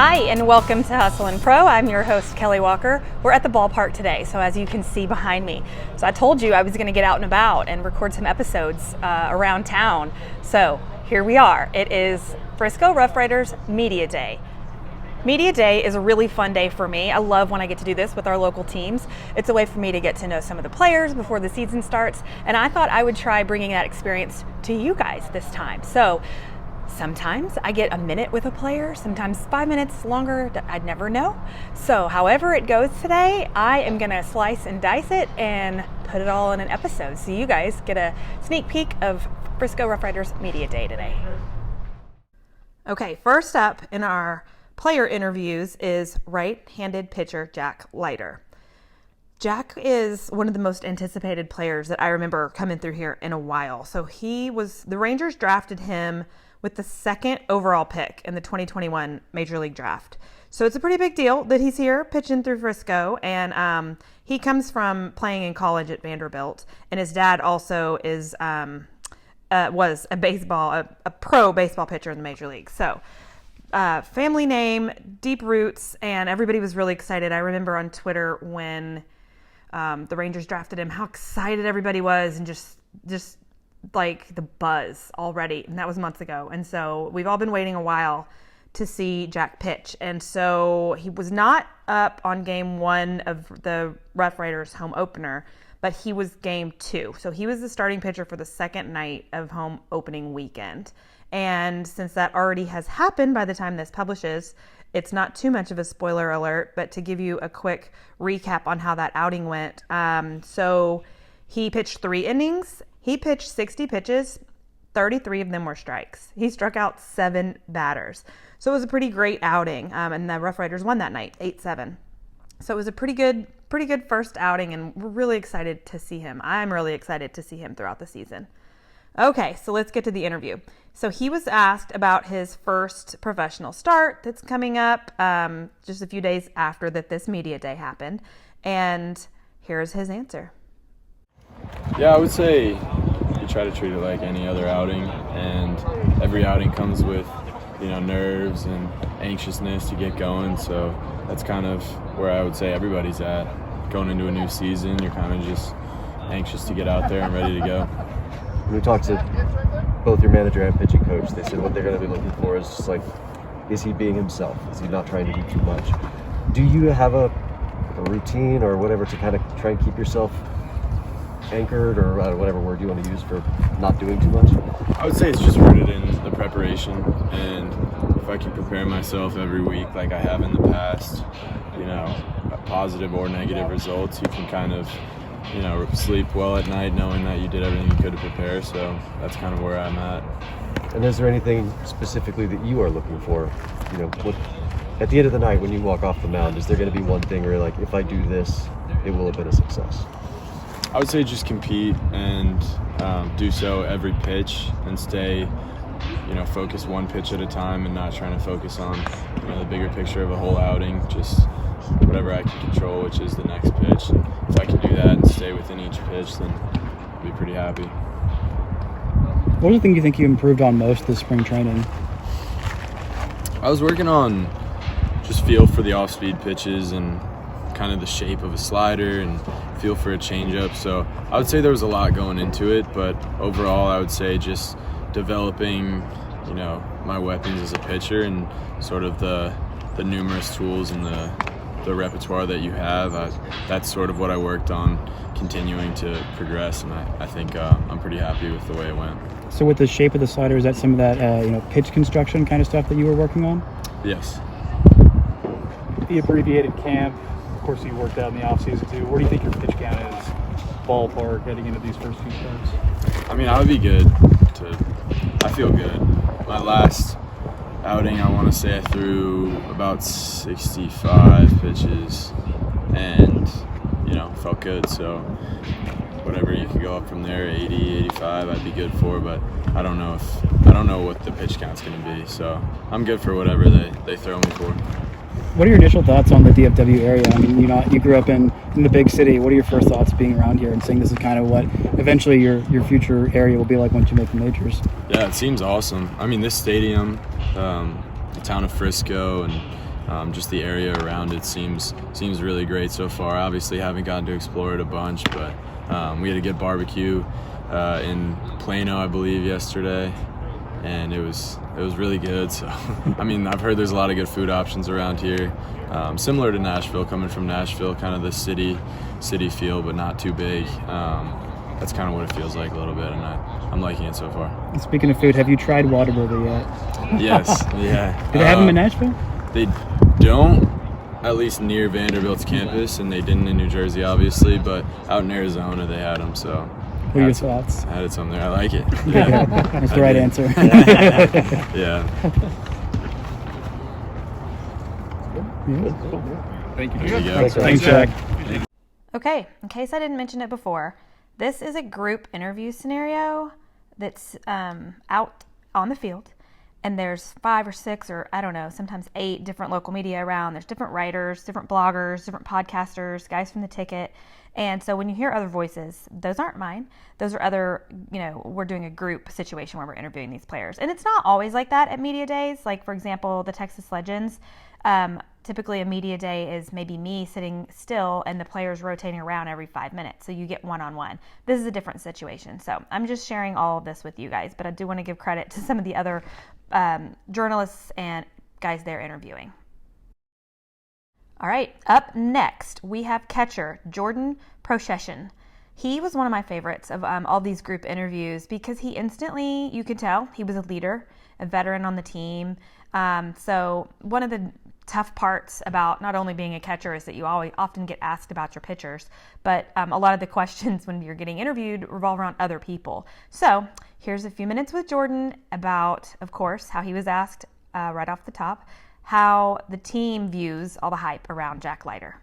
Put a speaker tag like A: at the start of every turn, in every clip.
A: Hi, and welcome to Hustle and Pro. I'm your host, Kelly Walker. We're at the ballpark today, so as you can see behind me. So I told you I was going to get out and about and record some episodes around town. So here we are. It is Frisco RoughRiders Media Day. Media Day is a really fun day for me. I love when I get to do this with our local teams. It's a way for me to get to know some of the players before the season starts, and I thought I would try bringing that experience to you guys this time. So sometimes I get a minute with a player, sometimes 5 minutes longer, I'd never know. So however it goes today, I am gonna slice and dice it and put it all in an episode. So you guys get a sneak peek of Frisco RoughRiders Media Day today. Okay, first up in our player interviews is right-handed pitcher Jack Leiter. Jack is one of the most anticipated players that I remember coming through here in a while. So the Rangers drafted him with the second overall pick in the 2021 Major League Draft. So it's a pretty big deal that he's here pitching through Frisco, and he comes from playing in college at Vanderbilt, and his dad also was a pro baseball pitcher in the Major League. So family name, deep roots, and everybody was really excited. I remember on Twitter when the Rangers drafted him, how excited everybody was, and just like the buzz already, and that was months ago. And so we've all been waiting a while to see Jack pitch. And so he was not up on game one of the RoughRiders home opener, but he was game two. So he was the starting pitcher for the second night of home opening weekend. And since that already has happened by the time this publishes, it's not too much of a spoiler alert, but to give you a quick recap on how that outing went. So he pitched 3 innings. He pitched 60 pitches, 33 of them were strikes. He struck out 7 batters. So it was a pretty great outing, and the RoughRiders won that night, 8-7. So it was a pretty good first outing, and we're really excited to see him. I'm really excited to see him throughout the season. Okay, so let's get to the interview. So he was asked about his first professional start that's coming up just a few days after this media day happened, and here's his answer.
B: Yeah, I would say you try to treat it like any other outing, and every outing comes with, nerves and anxiousness to get going. So that's kind of where I would say everybody's at. Going into a new season, you're kind of just anxious to get out there and ready to go.
C: When we talked to both your manager and pitching coach, they said what they're going to be looking for is just like, is he being himself? Is he not trying to do too much? Do you have a routine or whatever to kind of try and keep yourself anchored, or whatever word you want to use for not doing too much?
B: I would say it's just rooted in the preparation, and if I can prepare myself every week like I have in the past, positive or negative results, you can kind of, sleep well at night knowing that you did everything you could to prepare. So that's kind of where I'm at.
C: And is there anything specifically that you are looking for? At the end of the night when you walk off the mound, is there going to be one thing where you're like, if I do this, it will have been a success?
B: I would say just compete and do so every pitch and stay, focus one pitch at a time and not trying to focus on, the bigger picture of a whole outing. Just whatever I can control, which is the next pitch. And if I can do that and stay within each pitch, then I'll be pretty happy.
D: What do you think you improved on most this spring training?
B: I was working on just feel for the off-speed pitches and kind of the shape of a slider and feel for a changeup. So I would say there was a lot going into it, but overall I would say just developing, my weapons as a pitcher and sort of the numerous tools and the repertoire that you have. That's sort of what I worked on, continuing to progress, and I think I'm pretty happy with the way it went.
D: So with the shape of the slider, is that some of that pitch construction kind of stuff that you were working on?
B: Yes.
E: The abbreviated camp, of course you worked out in the offseason too. Where do you think your pitch count is, ballpark, heading into these first few starts?
B: I would be good. I feel good. My last outing, I want to say I threw about 65 pitches and, felt good. So whatever you could go up from there, 80, 85, I'd be good for, but I don't know what the pitch count's going to be. So I'm good for whatever they throw me for.
D: What are your initial thoughts on the DFW area? I mean, you grew up in the big city. What are your first thoughts being around here and seeing this is kind of what eventually your future area will be like once you make the majors?
B: Yeah, it seems awesome. I mean, this stadium, the town of Frisco, and just the area around it seems really great so far. Obviously haven't gotten to explore it a bunch, but we had a good barbecue in Plano, I believe, yesterday, and it was really good. So I mean, I've heard there's a lot of good food options around here, similar to Nashville, coming from Nashville, kind of the city feel, but not too big. That's kind of what it feels like a little bit, and I'm liking it so far.
D: And speaking of food, have you tried Whataburger yet?
B: Yes, yeah.
D: Do they have them in Nashville?
B: They don't, at least near Vanderbilt's campus, and they didn't in New Jersey, obviously, but out in Arizona they had them, so.
D: What are your thoughts?
B: I had it some there. I like it.
D: Yeah. That's the right answer.
B: Yeah.
E: Thank you.
B: There you go.
E: Thanks, Jack.
A: Okay, in case I didn't mention it before, this is a group interview scenario that's out on the field, and there's 5 or 6 or I don't know, sometimes 8 different local media around. There's different writers, different bloggers, different podcasters, guys from the ticket. And so when you hear other voices, those aren't mine. Those are other, we're doing a group situation where we're interviewing these players. And it's not always like that at media days. Like, for example, the Texas Legends, typically a media day is maybe me sitting still and the players rotating around every 5 minutes. So you get one-on-one. This is a different situation. So I'm just sharing all of this with you guys, but I do want to give credit to some of the other journalists and guys they're interviewing. All right, up next, we have catcher Jordan Procession. He was one of my favorites of all these group interviews because he instantly, you could tell, he was a leader, a veteran on the team. So one of the tough parts about not only being a catcher is that you often get asked about your pitchers, but a lot of the questions when you're getting interviewed revolve around other people. So here's a few minutes with Jordan about, of course, how he was asked right off the top, how the team views all the hype around Jack Leiter.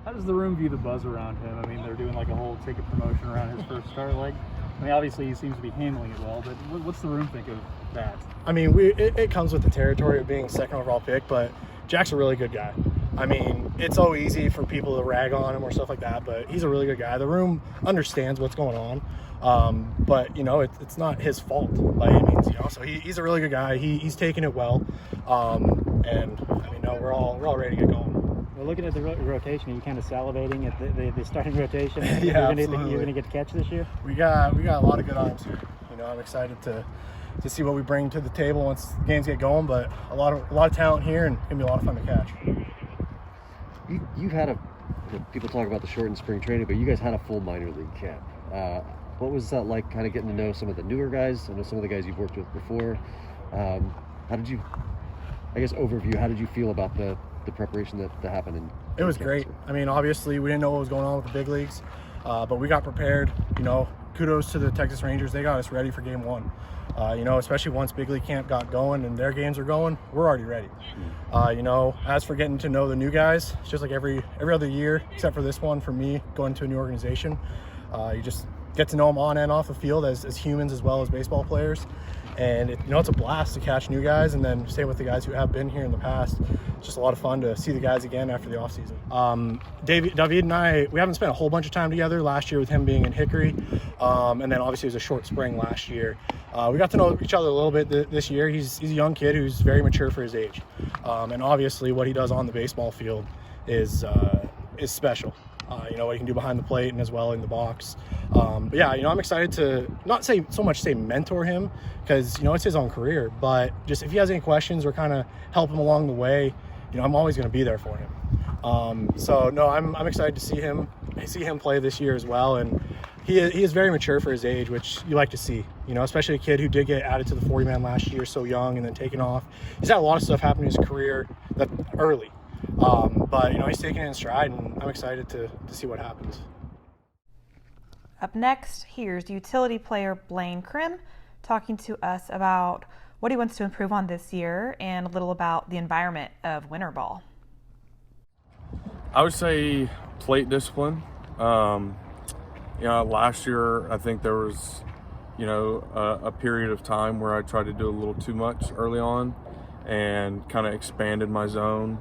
E: How does the room view the buzz around him? I mean, they're doing like a whole ticket promotion around his first start. Like, I mean, obviously he seems to be handling it well, but what's the room think of that?
F: I mean, it comes with the territory of being second overall pick, but Jack's a really good guy. I mean, it's so easy for people to rag on him or stuff like that, but he's a really good guy. The room understands what's going on, but it's not his fault by any means. So he's a really good guy. He's taking it well, and I mean, no, we're all ready to get going.
D: We're looking at the rotation. Are you kind of salivating at the starting rotation?
F: Yeah,
D: you're going to get to catch this year?
F: We got a lot of good arms here. I'm excited to see what we bring to the table once the games get going. But a lot of talent here, and it's gonna be a lot of fun to catch.
C: You've had people talk about the shortened spring training, but you guys had a full minor league camp. What was that like, kind of getting to know some of the newer guys? I know some of the guys you've worked with before. How did you, I guess, overview, how did you feel about the preparation that happened?
F: It was great. I mean, obviously, we didn't know what was going on with the big leagues, but we got prepared. Kudos to the Texas Rangers. They got us ready for game 1. Especially once big league camp got going and their games are going, we're already ready. As for getting to know the new guys, it's just like every other year, except for this one, for me, going to a new organization. You just get to know them on and off the field as humans as well as baseball players. And it's a blast to catch new guys and then stay with the guys who have been here in the past. It's just a lot of fun to see the guys again after the offseason. David and I, we haven't spent a whole bunch of time together last year with him being in Hickory. And then obviously it was a short spring last year. We got to know each other a little bit this year. He's a young kid who's very mature for his age. And obviously what he does on the baseball field is special. What he can do behind the plate and as well in the box. But yeah, I'm excited to not say mentor him because, it's his own career, but just if he has any questions or kind of help him along the way, I'm always going to be there for him. So no, I'm excited to see him play this year as well. And he is very mature for his age, which you like to see, especially a kid who did get added to the 40-man last year, so young and then taken off. He's had a lot of stuff happen in his career that early. But he's taking it in stride, and I'm excited to see what happens.
A: Up next, here's utility player Blaine Krim talking to us about what he wants to improve on this year and a little about the environment of winter ball.
G: I would say plate discipline. Last year I think there was, a period of time where I tried to do a little too much early on and kind of expanded my zone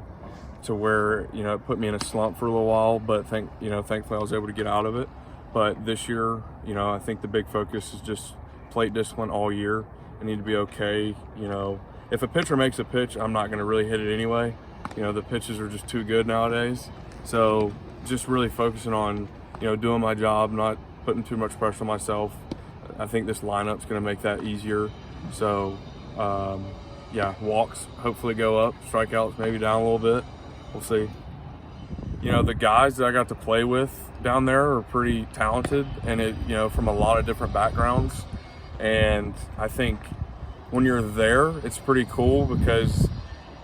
G: to where, it put me in a slump for a little while, but thankfully I was able to get out of it. But this year, I think the big focus is just plate discipline all year. I need to be okay, if a pitcher makes a pitch, I'm not going to really hit it anyway. The pitches are just too good nowadays. So just really focusing on, doing my job, not putting too much pressure on myself. I think this lineup's going to make that easier. So, walks hopefully go up, strikeouts maybe down a little bit. We'll see. The guys that I got to play with down there are pretty talented, and from a lot of different backgrounds. And I think when you're there, it's pretty cool because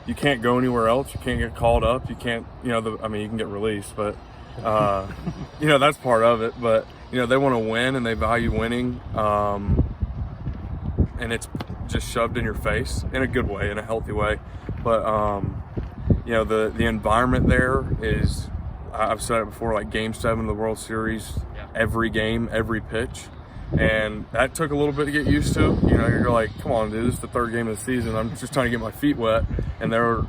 G: you can't go anywhere else. You can't get called up. You can't, you can get released, but, that's part of it. But, they want to win and they value winning. And it's just shoved in your face in a good way, in a healthy way. But, the environment there is, I've said it before, like Game 7 of the World Series, every game, every pitch. And that took a little bit to get used to. You're like, come on, dude, this is the third game of the season. I'm just trying to get my feet wet. And they're,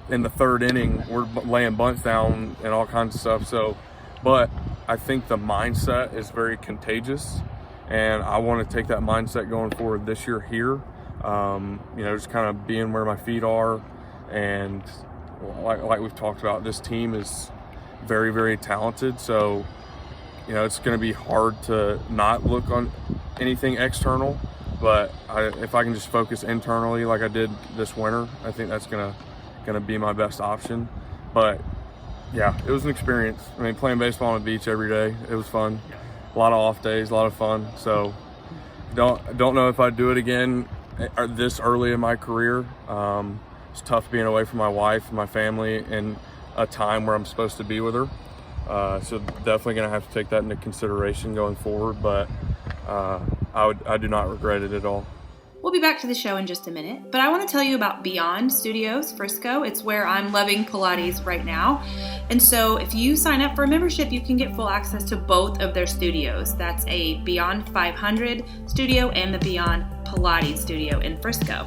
G: in the third inning, we're laying bunts down and all kinds of stuff. So, but I think the mindset is very contagious. And I want to take that mindset going forward this year here. Just kind of being where my feet are. And like we've talked about, this team is very, very talented. So, it's going to be hard to not look on anything external, but if I can just focus internally like I did this winter, I think that's going to be my best option. But yeah, it was an experience. Playing baseball on the beach every day, it was fun. A lot of off days, a lot of fun. So don't know if I'd do it again this early in my career. It's tough being away from my wife and my family in a time where I'm supposed to be with her. So definitely going to have to take that into consideration going forward, but I do not regret it at all.
H: We'll be back to the show in just a minute, but I want to tell you about Beyond Studios Frisco. It's where I'm loving Pilates right now. And so if you sign up for a membership, you can get full access to both of their studios. That's a Beyond 500 studio and the Beyond Pilates studio in Frisco.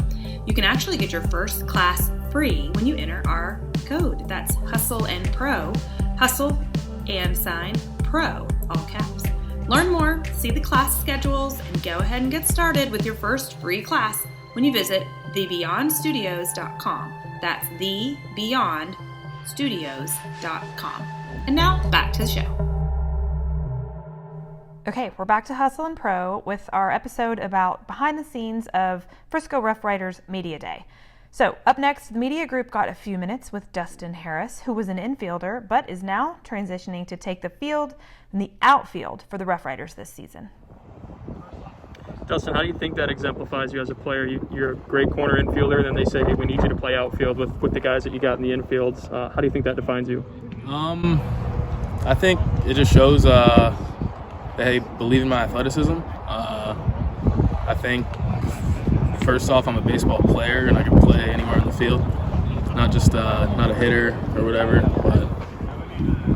H: You can actually get your first class free when you enter our code. That's Hustle and Pro. Hustle and sign Pro, all caps. Learn more, see the class schedules, and go ahead and get started with your first free class when you visit thebeyondstudios.com. That's thebeyondstudios.com. And now, back to the show.
A: Okay, we're back to Hustle and Pro with our episode about behind the scenes of Frisco RoughRiders Media Day. So, up next, the media group got a few minutes with Dustin Harris, who was an infielder, but is now transitioning to take the field and the outfield for the RoughRiders this season.
I: Dustin, how do you think that exemplifies you as a player? You're a great corner infielder, and then they say, hey, we need you to play outfield with the guys that you got in the infields. How do you think that defines you?
J: I think it just shows they believe in my athleticism. I think first off, I'm a baseball player and I can play anywhere on the field, not just not a hitter or whatever. But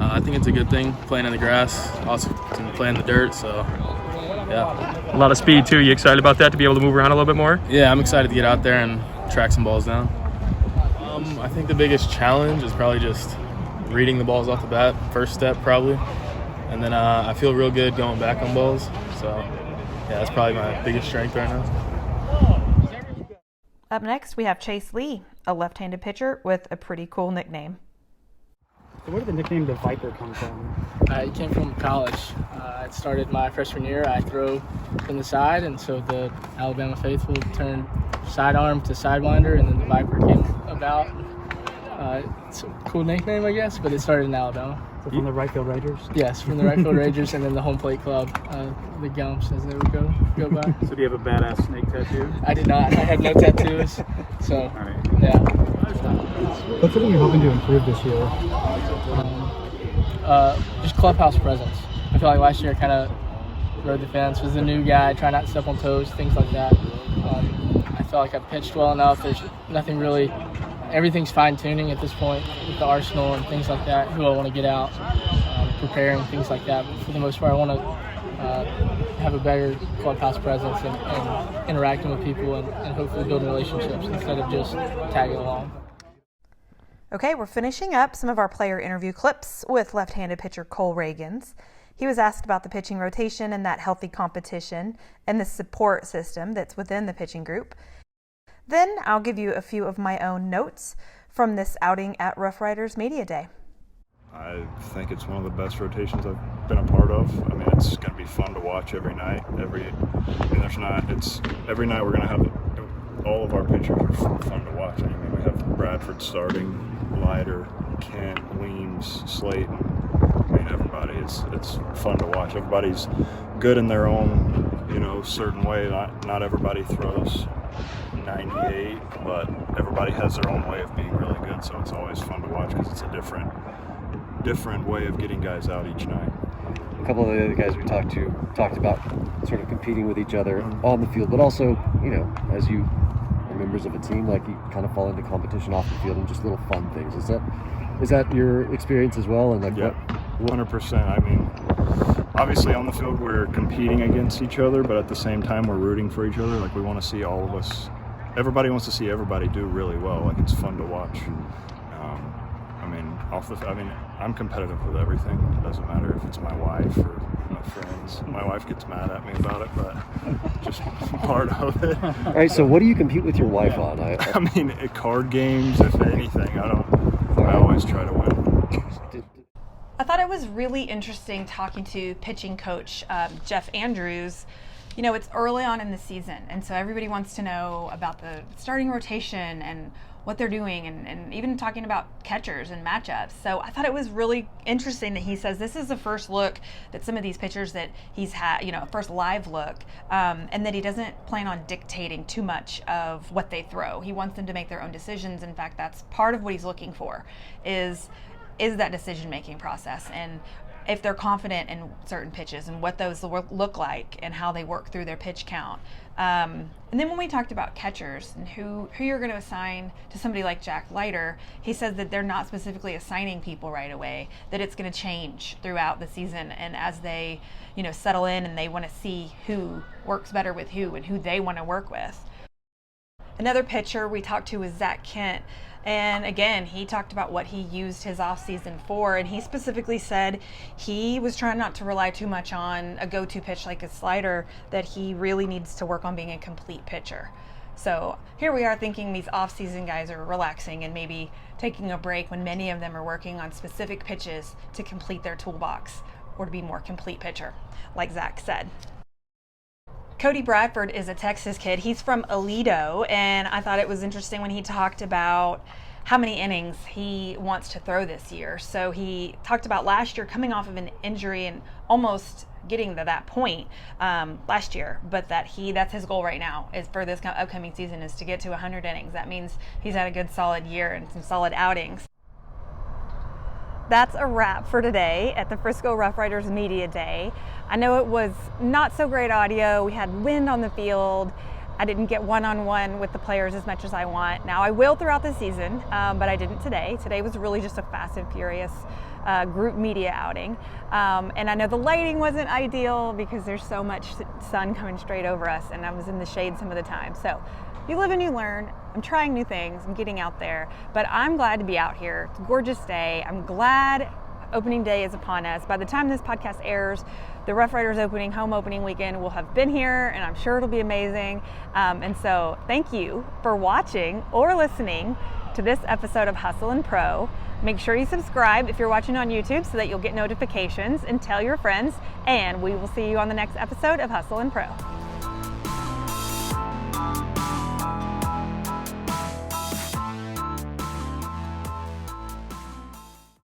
J: I think it's a good thing playing in the grass. Also can play in the dirt, so yeah.
I: A lot of speed too. You excited about that, to be able to move around a little bit more?
J: Yeah, I'm excited to get out there and track some balls down. I think the biggest challenge is probably just reading the balls off the bat, first step probably. And then I feel real good going back on balls. So yeah, that's probably my biggest strength right now.
A: Up next, we have Chase Lee, a left-handed pitcher with a pretty cool nickname.
D: So where did the nickname the Viper come from?
K: It came from college. It started my freshman year. I throw from the side, and so the Alabama faithful turned sidearm to sidewinder, and then the Viper came about. It's a cool nickname, I guess, but it started in Alabama.
D: So from the right field Rangers?
K: Yes, from the right field Rangers, and then the home plate club, the Gumps, as they would go by.
E: So do you have a badass snake tattoo?
K: I did not. I had no tattoos. So, yeah.
D: What's something you're hoping to improve this year?
K: Just clubhouse presence. I feel like last year I kind of rode the fence, was the new guy, try not to step on toes, things like that. I feel like I've pitched well enough. There's nothing really, everything's fine-tuning at this point with the arsenal and things like that, who I want to get out, preparing, things like that. But for the most part, I want to have a better clubhouse presence and interacting with people and hopefully building relationships instead of just tagging along.
A: Okay, we're finishing up some of our player interview clips with left-handed pitcher Cole Reagans. He was asked about the pitching rotation and that healthy competition and the support system that's within the pitching group. Then I'll give you a few of my own notes from this outing at RoughRiders Media Day.
L: I think it's one of the best rotations I've been a part of. I mean, it's going to be fun to watch every night. Every night we're going to have all of our pitchers are fun to watch. I mean, we have Bradford starting, Leiter, Kent, Weems, Slayton. I mean, everybody. It's fun to watch. Everybody's good in their own, certain way. Not everybody throws 98, but everybody has their own way of being really good. So it's always fun to watch because it's a different way of getting guys out each night.
C: A couple of the other guys we talked about sort of competing with each other on the field, but also, as you are members of a team, like you kind of fall into competition off the field and just little fun things. Is that your experience as well? And like,
L: yeah, 100%. I mean, obviously on the field we're competing against each other, but at the same time we're rooting for each other. Like we want to see all of us. Everybody wants to see everybody do really well. Like it's fun to watch. I'm competitive with everything. It doesn't matter if it's my wife or my friends. My wife gets mad at me about it, but just part of it.
C: All right, so what do you compete with your wife on?
L: I mean, card games, if anything. I always try to win.
A: I thought it was really interesting talking to pitching coach Jeff Andrews. It's early on in the season, and so everybody wants to know about the starting rotation and what they're doing, and even talking about catchers and matchups. So I thought it was really interesting that he says this is the first look that some of these pitchers that he's had, first live look, and that he doesn't plan on dictating too much of what they throw. He wants them to make their own decisions. In fact, that's part of what he's looking for, is that decision-making process, and if they're confident in certain pitches and what those look like and how they work through their pitch count. And then when we talked about catchers and who you're going to assign to somebody like Jack Leiter, he says that they're not specifically assigning people right away, that it's going to change throughout the season, and as they settle in and they want to see who works better with who and who they want to work with. Another pitcher we talked to was Zach Kent. And again, he talked about what he used his offseason for, and he specifically said he was trying not to rely too much on a go-to pitch like a slider, that he really needs to work on being a complete pitcher. So here we are thinking these off-season guys are relaxing and maybe taking a break when many of them are working on specific pitches to complete their toolbox or to be more complete pitcher, like Zach said. Cody Bradford is a Texas kid. He's from Aledo, and I thought it was interesting when he talked about how many innings he wants to throw this year. So he talked about last year coming off of an injury and almost getting to that point last year, but that's his goal right now, is for this upcoming season, is to get to 100 innings. That means he's had a good solid year and some solid outings. That's a wrap for today at the Frisco RoughRiders Media Day. I know it was not so great audio. We had wind on the field. I didn't get one-on-one with the players as much as I want. Now I will throughout the season, but I didn't today. Today was really just a fast and furious group media outing. And I know the lighting wasn't ideal because there's so much sun coming straight over us, and I was in the shade some of the time. So you live and you learn. I'm trying new things. I'm getting out there, but I'm glad to be out here. It's a gorgeous day. I'm glad opening day is upon us. By the time this podcast airs, the RoughRiders home opening weekend will have been here, and I'm sure it'll be amazing. And so thank you for watching or listening to this episode of Hustle and Pro. Make sure you subscribe if you're watching on YouTube so that you'll get notifications, and tell your friends, and we will see you on the next episode of Hustle and Pro.